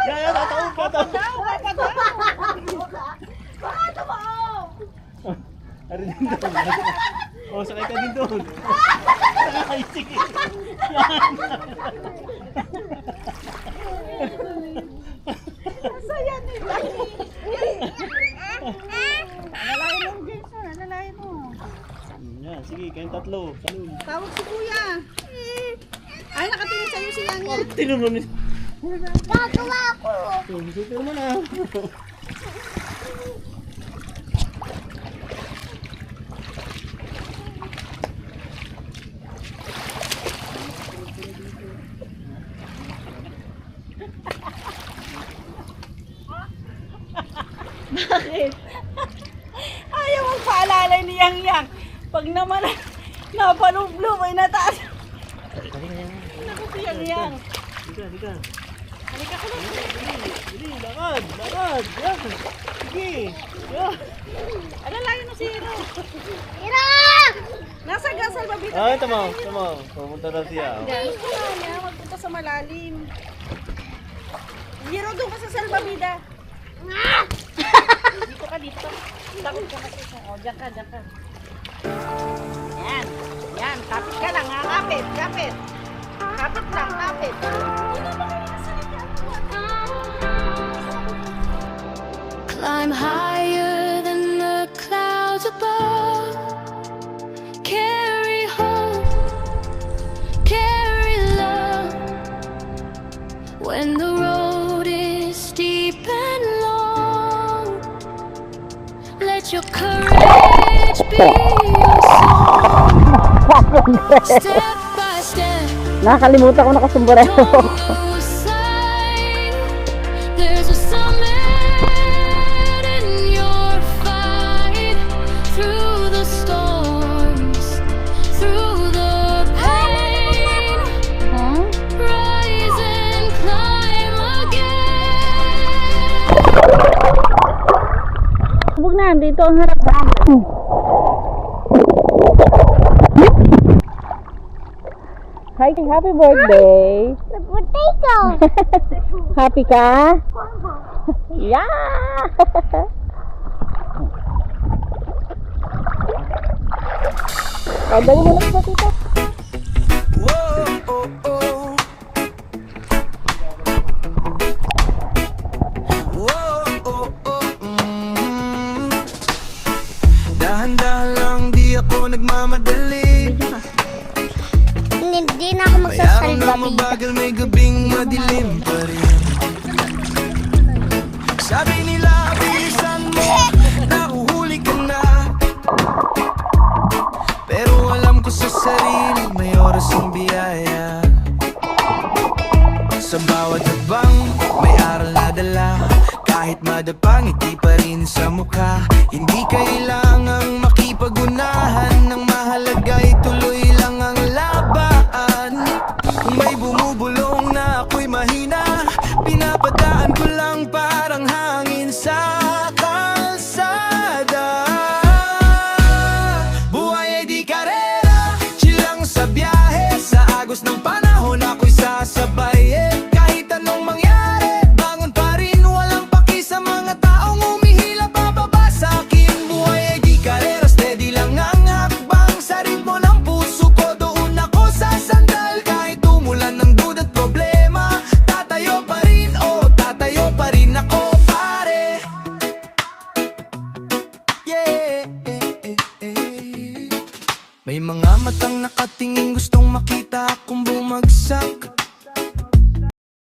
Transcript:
Gaya, tataon pa to. Bakit mo? Ari din doon. Oh, sakay ka din doon. Ay, sige. Saya nila. Alalahin mo, Jason. Alalahin mo. Yan, sige, kayong tatlo. Salud. Tawag si Kuya. Ay, nakatingin sa'yo si Yang Yang. Tinan mo. Gagawa ko. Super mo na. Bakit? Ayaw mong paalala ni Yang Yang. Pag naman napalublob ay nataas. Naku si Yang Yang. Halika. Halika ka lang. Sige, lakad. Yan. Sige. Yan. Alalahin mo si Hiro. Hiro! Nasa gasal mabita. Ah, tama. Pumunta na siya. Gusto na niya, magpunta sa malalim. Hiro, doon ka sa salbabida. Dito ka. Takot ka kasi. O, dyan ka. Yan. Kapit ka lang, ha? Kapit. Kapit lang, kapit. Climb higher than the clouds above. Carry hope, carry love. When the road is steep and long, let your courage be your song. Step by step, Nakakalimutan ko nakasumbrero. don't lose sight. There's a summit in your fight. Through the storms, through the pain, rise and climb again. Huwag na, dito ang harap. Hi, happy birthday. Birthday ko. Happy ka? Yeah! Dali mo lang sa tita. Dahan-dahan lang, di ako nagmamadali. Hindi na ako May araw magsasalba na mabagal, may gabing madilim pa rin. Sabi nila, bilisan mo, nahuhuli ka na. Pero alam ko sa sarili, may oras ang biyaya. Sa bawat habang, may aral na dala. Kahit madapang, ngiti pa rin sa mukha. Hindi kailangang makipag-unahan. Ang mahalaga'y tuloy lang ang laban. Kung may bumubulong na ako'y mahina, pinapadaan ko lang parang hangin sa kalsada. Buhay ay di karera, chill lang sa biyahe. Sa agos ng panahon ako'y sasabay. Kahit anong mangyari, bangon pa rin. Walang paki sa mga taong humihila pababa sa akin. Buhay ay di karera, steady lang ang hakbang. Sa ritmo ng puso ko, doon ako sasandal. Kahit umulan ng duda at problema, tatayo pa rin, tatayo pa rin ako, pare. Yeah. May mga matang nakatingin, gustong makita akong bumagsak.